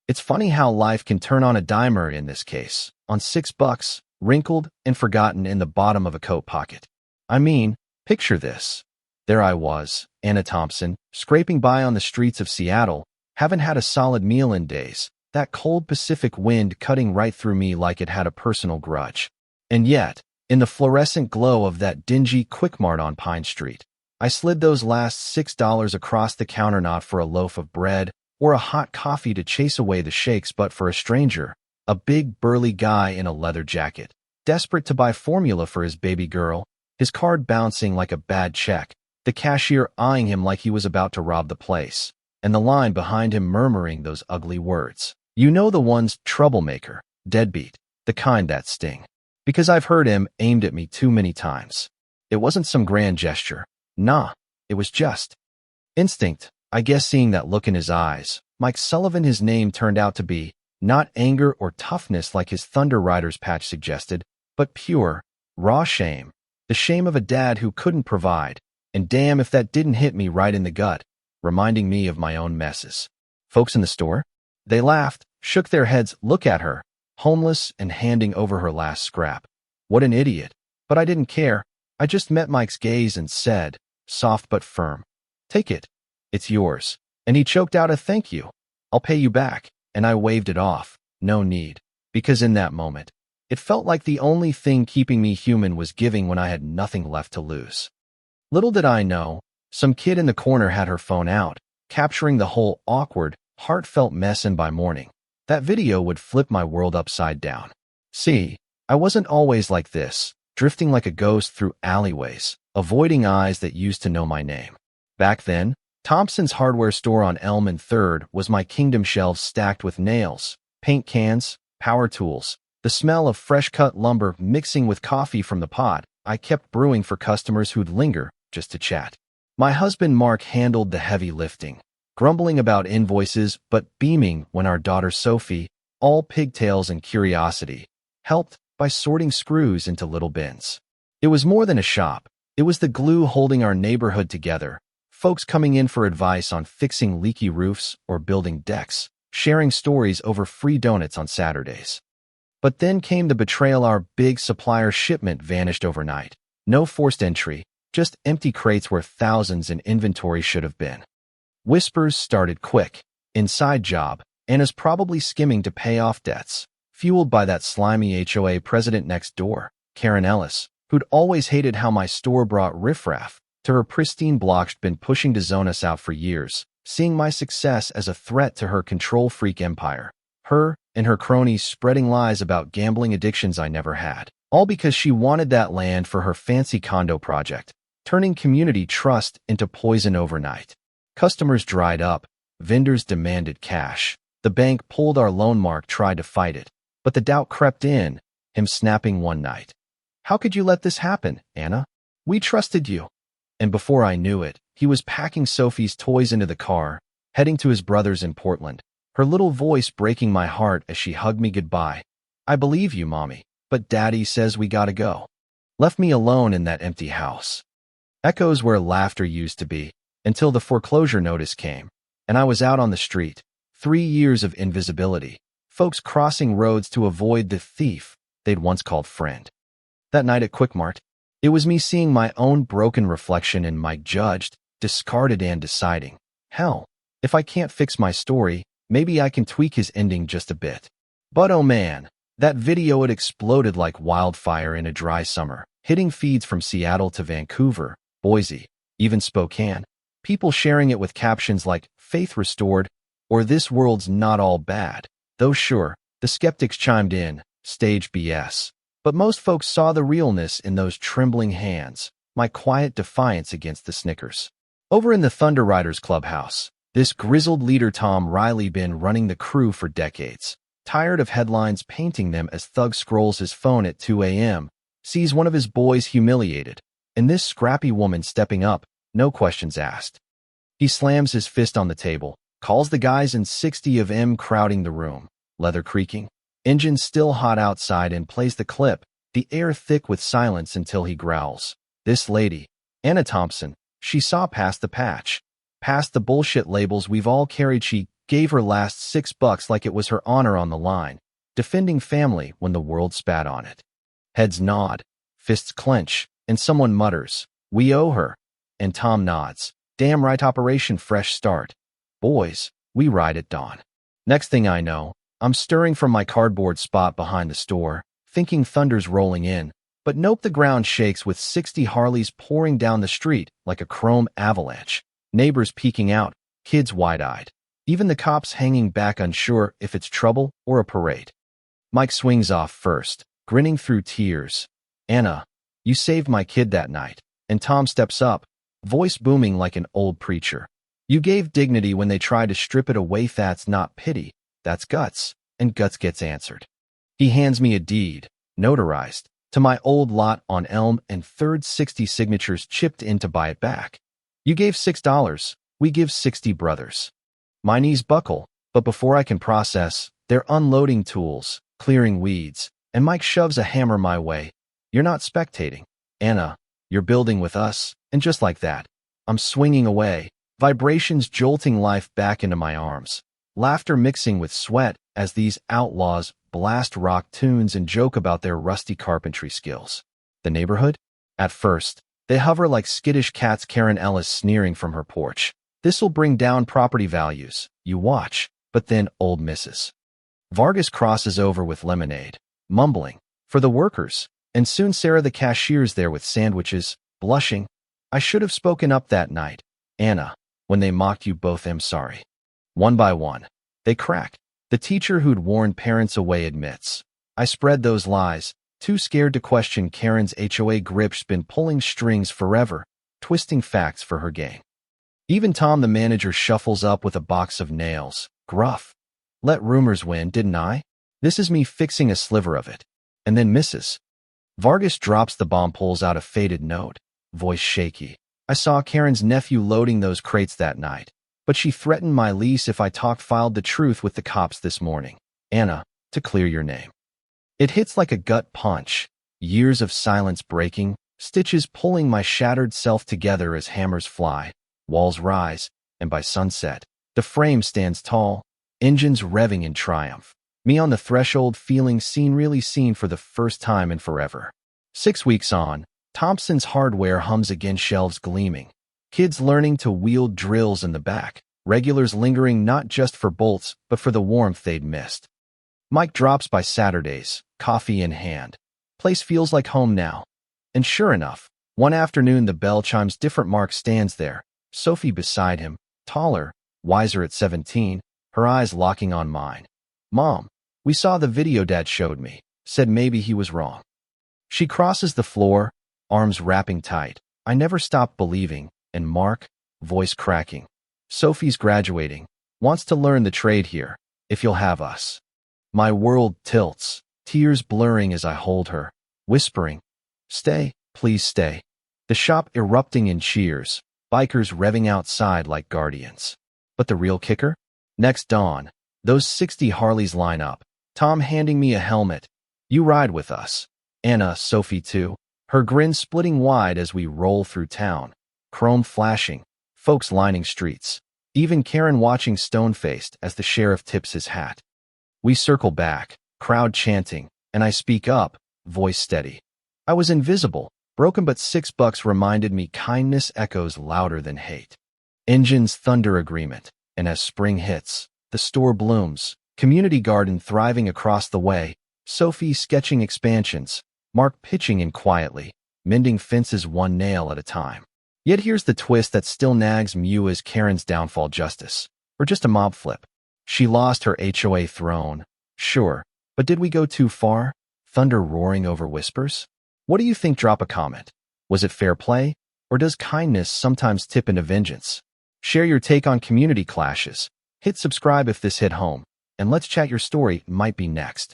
It's funny how life can turn on a dimer in this case, on $6, wrinkled and forgotten in the bottom of a coat pocket. I mean, picture this. There I was, Anna Thompson, scraping by on the streets of Seattle, haven't had a solid meal in days, that cold Pacific wind cutting right through me like it had a personal grudge. And yet, in the fluorescent glow of that dingy Quick Mart on Pine Street, I slid those last $6 across the counter not for a loaf of bread or a hot coffee to chase away the shakes but for a stranger, a big burly guy in a leather jacket, desperate to buy formula for his baby girl, his card bouncing like a bad check, the cashier eyeing him like he was about to rob the place, and the line behind him murmuring those ugly words. You know the ones, troublemaker, deadbeat, the kind that sting. Because I've heard him aimed at me too many times. It wasn't some grand gesture. Nah, it was just instinct. I guess seeing that look in his eyes, Mike Sullivan his name turned out to be, not anger or toughness like his Thunder Riders patch suggested, but pure, raw shame. The shame of a dad who couldn't provide, and damn if that didn't hit me right in the gut, reminding me of my own messes. Folks in the store? They laughed, shook their heads, look at her, homeless and handing over her last scrap. What an idiot. But I didn't care. I just met Mike's gaze and said, soft but firm, take it. It's yours. And he choked out a thank you. I'll pay you back. And I waved it off. No need. Because in that moment, it felt like the only thing keeping me human was giving when I had nothing left to lose. Little did I know, some kid in the corner had her phone out, capturing the whole awkward, heartfelt mess, and by morning, that video would flip my world upside down. See, I wasn't always like this, drifting like a ghost through alleyways, avoiding eyes that used to know my name. Back then, Thompson's hardware store on Elm and 3rd was my kingdom, shelves stacked with nails, paint cans, power tools, the smell of fresh-cut lumber mixing with coffee from the pot I kept brewing for customers who'd linger just to chat. My husband Mark handled the heavy lifting, grumbling about invoices but beaming when our daughter Sophie, all pigtails and curiosity, helped by sorting screws into little bins. It was more than a shop. It was the glue holding our neighborhood together, folks coming in for advice on fixing leaky roofs or building decks, sharing stories over free donuts on Saturdays. But then came the betrayal. Our big supplier shipment vanished overnight. No forced entry, just empty crates where thousands in inventory should have been. Whispers started quick. Inside job. Anna's probably skimming to pay off debts, fueled by that slimy HOA president next door, Karen Ellis, who'd always hated how my store brought riffraff to her pristine block. She'd been pushing to zone us out for years, seeing my success as a threat to her control-freak empire. Her and her cronies spreading lies about gambling addictions I never had, all because she wanted that land for her fancy condo project, turning community trust into poison overnight. Customers dried up, vendors demanded cash. The bank pulled our loan. Mark tried to fight it, but the doubt crept in, him snapping one night. How could you let this happen, Anna? We trusted you. And before I knew it, he was packing Sophie's toys into the car, heading to his brother's in Portland, her little voice breaking my heart as she hugged me goodbye. I believe you, Mommy, but Daddy says we gotta go. Left me alone in that empty house. Echoes where laughter used to be, until the foreclosure notice came, and I was out on the street. 3 years of invisibility, folks crossing roads to avoid the thief they'd once called friend. That night at Quick Mart, it was me seeing my own broken reflection in Mike, judged, discarded, and deciding, hell, if I can't fix my story, maybe I can tweak his ending just a bit. But oh man, that video, it exploded like wildfire in a dry summer, hitting feeds from Seattle to Vancouver, Boise, even Spokane. People sharing it with captions like, faith restored, or this world's not all bad. Though sure, the skeptics chimed in, stage BS. But most folks saw the realness in those trembling hands, my quiet defiance against the Snickers. Over in the Thunder Riders clubhouse, this grizzled leader Tom Riley been running the crew for decades. Tired of headlines painting them as Thug scrolls his phone at 2 a.m., sees one of his boys humiliated, and this scrappy woman stepping up, no questions asked. He slams his fist on the table, calls the guys in 60 of M crowding the room, leather creaking, engine still hot outside, and plays the clip, the air thick with silence until he growls. This lady, Anna Thompson, she saw past the patch, past the bullshit labels we've all carried. She gave her last $6 like it was her honor on the line, defending family when the world spat on it. Heads nod, fists clench, and someone mutters, "We owe her." And Tom nods. Damn right, Operation Fresh Start. Boys, we ride at dawn. Next thing I know, I'm stirring from my cardboard spot behind the store, thinking thunder's rolling in, but nope, the ground shakes with 60 Harleys pouring down the street like a chrome avalanche. Neighbors peeking out, kids wide-eyed. Even the cops hanging back unsure if it's trouble or a parade. Mike swings off first, grinning through tears. "Anna, you saved my kid that night." And Tom steps up, voice booming like an old preacher. "You gave dignity when they tried to strip it away. That's not pity. That's guts." And guts gets answered. He hands me a deed, notarized, to my old lot on Elm and 3rd, 60 signatures chipped in to buy it back. "You gave $6. We give 60 brothers." My knees buckle, but before I can process, they're unloading tools, clearing weeds, and Mike shoves a hammer my way. "You're not spectating, Anna. You're building with us." And just like that, I'm swinging away, vibrations jolting life back into my arms, laughter mixing with sweat as these outlaws blast rock tunes and joke about their rusty carpentry skills. The neighborhood? At first, they hover like skittish cats. Karen Ellis sneering from her porch. "This'll bring down property values. You watch." But then old Mrs. Vargas crosses over with lemonade, mumbling, "For the workers." And soon Sarah the cashier's there with sandwiches, blushing. "I should have spoken up that night, Anna, when they mocked you both. I'm sorry." One by one, they crack. The teacher who'd warned parents away admits, "I spread those lies, too scared to question Karen's HOA grip's been pulling strings forever, twisting facts for her gain." Even Tom the manager shuffles up with a box of nails, gruff. "Let rumors win, didn't I?" This is me fixing a sliver of it. And then Mrs. Vargas drops the bomb, pulls out a faded note, voice shaky. "I saw Karen's nephew loading those crates that night, but she threatened my lease if I talked. Filed the truth with the cops this morning. Anna, to clear your name." It hits like a gut punch, years of silence breaking, stitches pulling my shattered self together as hammers fly, walls rise, and by sunset, the frame stands tall, engines revving in triumph. Me on the threshold, feeling seen, really seen for the first time in forever. 6 weeks on, Thompson's Hardware hums again, shelves gleaming. Kids learning to wield drills in the back, regulars lingering not just for bolts, but for the warmth they'd missed. Mike drops by Saturdays, coffee in hand. Place feels like home now. And sure enough, one afternoon the bell chimes. Different. Mark stands there, Sophie beside him, taller, wiser at 17, her eyes locking on mine. "Mom, we saw the video Dad showed me," said maybe he was wrong. She crosses the floor, arms wrapping tight. I never stopped believing. And Mark, voice cracking. "Sophie's graduating, wants to learn the trade here, if you'll have us." My world tilts, tears blurring as I hold her, whispering, "Stay, please stay." The shop erupting in cheers, bikers revving outside like guardians. But the real kicker? Next dawn, those 60 Harleys line up, Tom handing me a helmet. "You ride with us." Anna, Sophie too, her grin splitting wide as we roll through town, chrome flashing, folks lining streets, even Karen watching stone-faced as the sheriff tips his hat. We circle back, crowd chanting, and I speak up, voice steady. I was invisible, broken, but $6 reminded me kindness echoes louder than hate. Engines thunder agreement, and as spring hits, the store blooms, community garden thriving across the way, Sophie sketching expansions, Mark pitching in quietly, mending fences one nail at a time. Yet here's the twist that still nags Mew: is Karen's downfall justice, or just a mob flip? She lost her HOA throne, sure, but did we go too far? Thunder roaring over whispers? What do you think? Drop a comment. Was it fair play, or does kindness sometimes tip into vengeance? Share your take on community clashes. Hit subscribe if this hit home, and let's chat. Your story might be next.